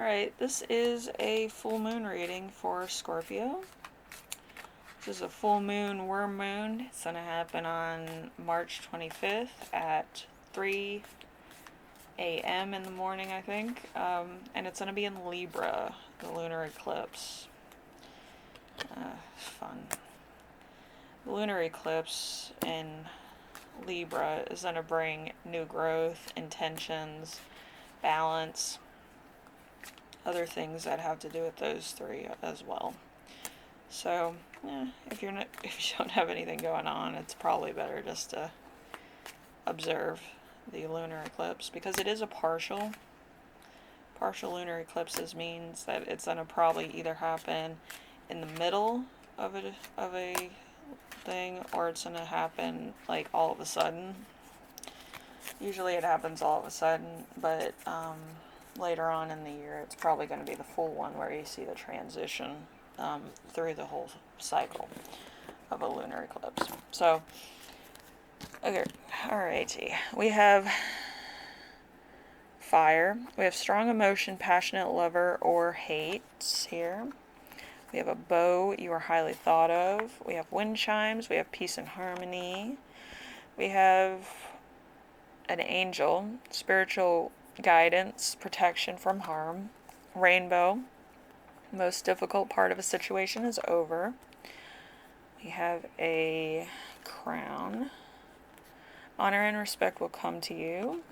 Alright, this is a full moon reading for Scorpio. This is a full moon, worm moon. It's going to happen on March 25th at 3 a.m. in the morning, I think. And it's going to be in Libra, the lunar eclipse. Fun. The lunar eclipse in Libra is going to bring new growth, intentions, balance, other things that have to do with those three as well. So, if you don't have anything going on, it's probably better just to observe the lunar eclipse, because it is a partial. Partial lunar eclipses means that it's going to probably either happen in the middle of a thing, or it's going to happen like all of a sudden. Usually it happens all of a sudden, but later on in the year it's probably going to be the full one where you see the transition through the whole cycle of a lunar eclipse. So, okay, alrighty. We have fire. We have strong emotion, passionate lover, or hate here. We have a bow, you are highly thought of. We have wind chimes. We have peace and harmony. We have an angel, spiritual guidance, protection from harm. Rainbow, most difficult part of a situation is over. We have a crown. Honor and respect will come to you.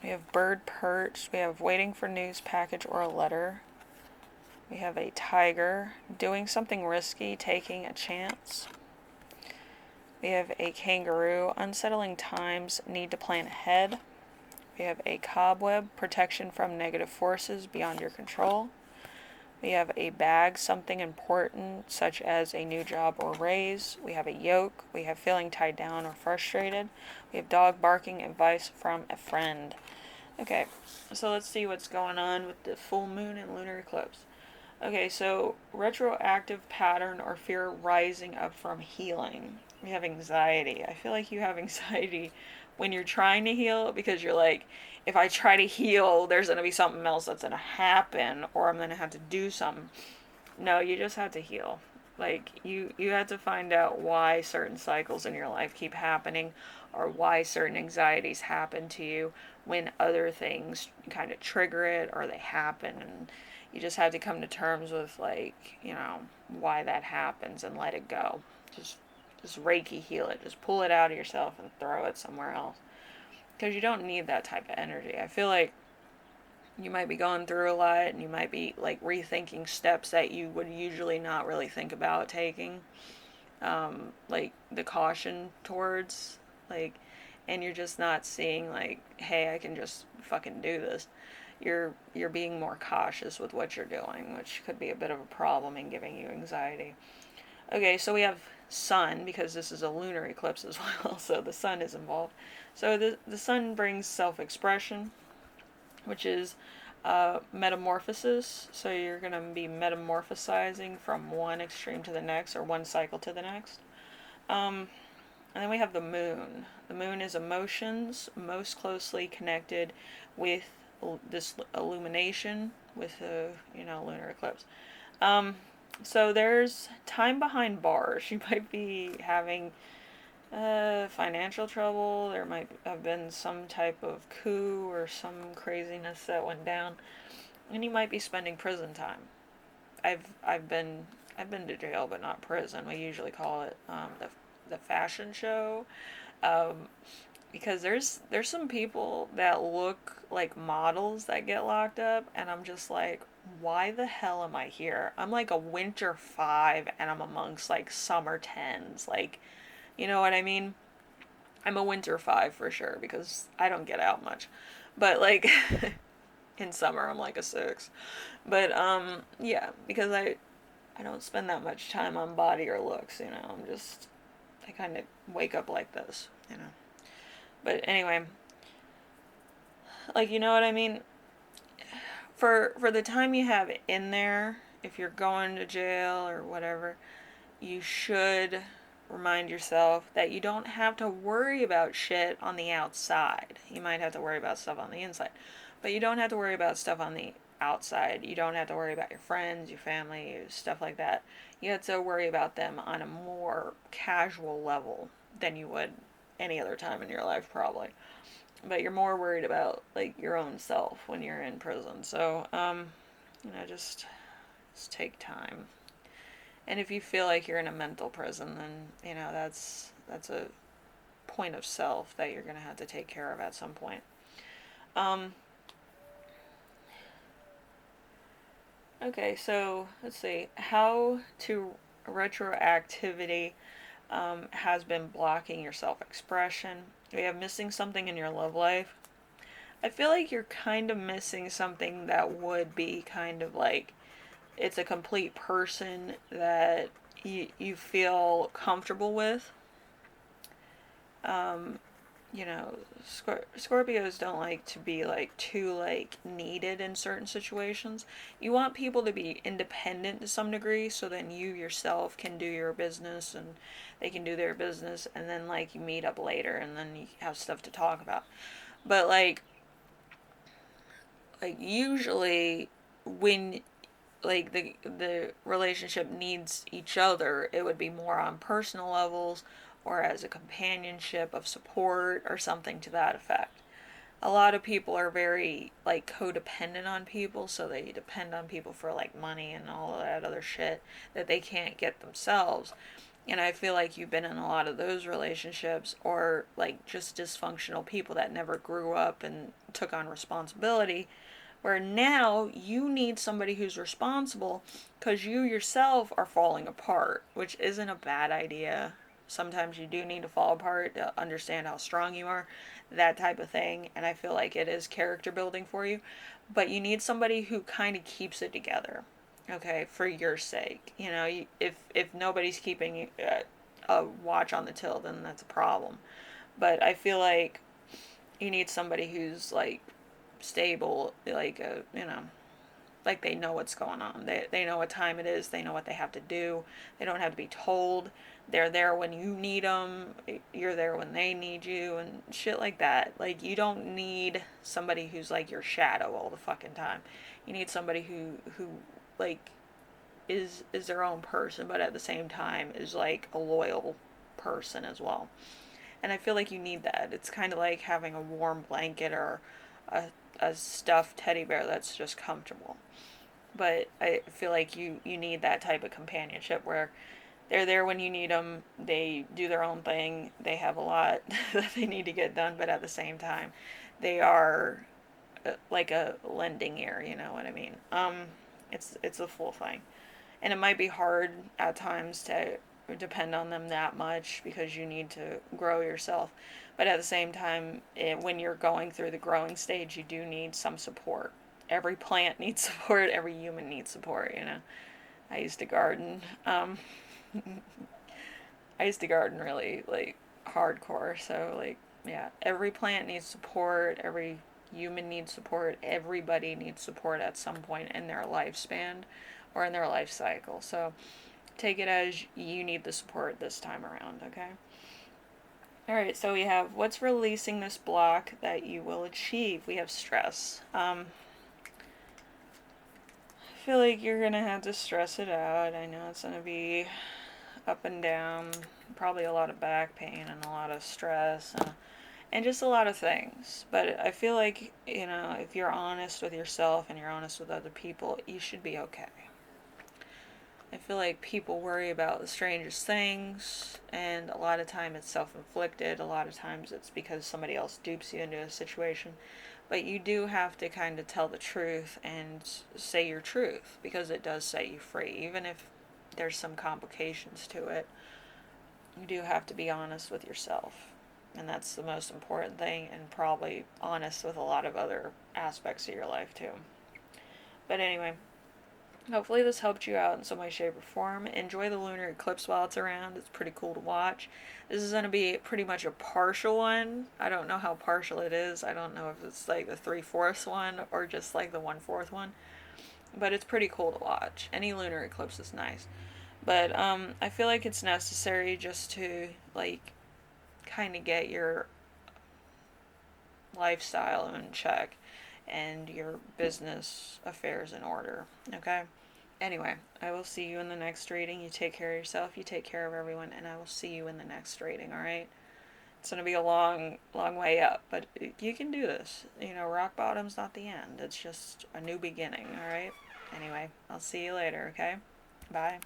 We have bird perch. We have waiting for news package or a letter. We have a tiger, doing something risky, taking a chance. We have a kangaroo, unsettling times, need to plan ahead. We have a cobweb, protection from negative forces beyond your control. We have a bag, something important, such as a new job or raise. We have a yoke. We have feeling tied down or frustrated. We have dog barking, advice from a friend. Okay, so let's see what's going on with the full moon and lunar eclipse. Okay, so retroactive pattern or fear rising up from healing. We have anxiety. I feel like you have anxiety when you're trying to heal, because you're like, if I try to heal, there's going to be something else that's going to happen, or I'm going to have to do something. No, you just have to heal. Like, you have to find out why certain cycles in your life keep happening, or why certain anxieties happen to you when other things kind of trigger it, or they happen, and you just have to come to terms with, like, why that happens and let it go. Just Reiki heal it. Just pull it out of yourself and throw it somewhere else. Because you don't need that type of energy. I feel like you might be going through a lot, and you might be like rethinking steps that you would usually not really think about taking. Like the caution towards, like, and you're just not seeing like, hey, I can just fucking do this. You're being more cautious with what you're doing, which could be a bit of a problem and giving you anxiety. Okay, so we have sun, because this is a lunar eclipse as well, so the sun is involved. So the sun brings self-expression, which is metamorphosis. So you're going to be metamorphosizing from one extreme to the next, or one cycle to the next. And then we have the moon. The moon is emotions, most closely connected with this illumination with the lunar eclipse. So there's time behind bars. You might be having financial trouble. There might have been some type of coup or some craziness that went down, and you might be spending prison time. I've been to jail, but not prison. We usually call it the fashion show, because there's some people that look like models that get locked up, and I'm just like, why the hell am I here? I'm like a winter 5, and I'm amongst like summer 10s. Like, you know what I mean? I'm a winter 5 for sure, because I don't get out much. But like in summer I'm like a 6. But yeah, because I don't spend that much time on body or looks, I kind of wake up like this. But anyway, like, you know what I mean? For the time you have in there, if you're going to jail or whatever, you should remind yourself that you don't have to worry about shit on the outside. You might have to worry about stuff on the inside. But you don't have to worry about stuff on the outside. You don't have to worry about your friends, your family, stuff like that. You have to worry about them on a more casual level than you would any other time in your life, probably. But you're more worried about like your own self when you're in prison. So, just take time. And if you feel like you're in a mental prison, then that's a point of self that you're gonna have to take care of at some point. Um, okay, so let's see how to retroactivity has been blocking your self-expression. We have missing something in your love life. I feel like you're kind of missing something that would be kind of like it's a complete person that you feel comfortable with. Um, Scorpios don't like to be like too like needed in certain situations. You want people to be independent to some degree, so then you yourself can do your business and they can do their business, and then like you meet up later and then you have stuff to talk about. But like usually when like the relationship needs each other, it would be more on personal levels or as a companionship of support or something to that effect. A lot of people are very like codependent on people, so they depend on people for like money and all of that other shit that they can't get themselves. And I feel like you've been in a lot of those relationships, or like just dysfunctional people that never grew up and took on responsibility, where now you need somebody who's responsible because you yourself are falling apart, which isn't a bad idea. Sometimes you do need to fall apart to understand how strong you are, that type of thing. And I feel like it is character building for you. But you need somebody who kind of keeps it together, okay, for your sake. If nobody's keeping a watch on the till, then that's a problem. But I feel like you need somebody who's like stable, like like they know what's going on. They know what time it is. They know what they have to do. They don't have to be told. They're there when you need them. You're there when they need you and shit like that. Like you don't need somebody who's like your shadow all the fucking time. You need somebody who like is their own person, but at the same time is like a loyal person as well. And I feel like you need that. It's kind of like having a warm blanket or a, a stuffed teddy bear that's just comfortable. But I feel like you need that type of companionship where they're there when you need them. They do their own thing. They have a lot that they need to get done, but at the same time, they are like a lending ear. You know what I mean? It's a full thing, and it might be hard at times to depend on them that much because you need to grow yourself. But at the same time, when you're going through the growing stage, you do need some support. Every plant needs support. Every human needs support. I used to garden. I used to garden really like hardcore. So like yeah, every plant needs support. Every human needs support. Everybody needs support at some point in their lifespan or in their life cycle. So take it as you need the support this time around, okay? All right, so we have what's releasing this block that you will achieve. We have stress. I feel like you're gonna have to stress it out. I know it's gonna be up and down, probably a lot of back pain and a lot of stress and just a lot of things. But I feel like, if you're honest with yourself and you're honest with other people, you should be okay. I feel like people worry about the strangest things, and a lot of time it's self-inflicted. A lot of times it's because somebody else dupes you into a situation. But you do have to kind of tell the truth and say your truth because it does set you free. Even if there's some complications to it, you do have to be honest with yourself. And that's the most important thing, and probably honest with a lot of other aspects of your life too. But anyway, hopefully this helped you out in some way, shape, or form. Enjoy the lunar eclipse while it's around. It's pretty cool to watch. This is going to be pretty much a partial one. I don't know how partial it is. I don't know if it's like the 3/4 one or just like the 1/4 one. But it's pretty cool to watch. Any lunar eclipse is nice. But I feel like it's necessary just to like kind of get your lifestyle in check. and your business affairs in order. Okay? Anyway, I will see you in the next reading. You take care of yourself, you take care of everyone, and I will see you in the next reading, alright? It's going to be a long, long way up, but you can do this. You know, rock bottom's not the end. It's just a new beginning, alright? Anyway, I'll see you later, okay? Bye.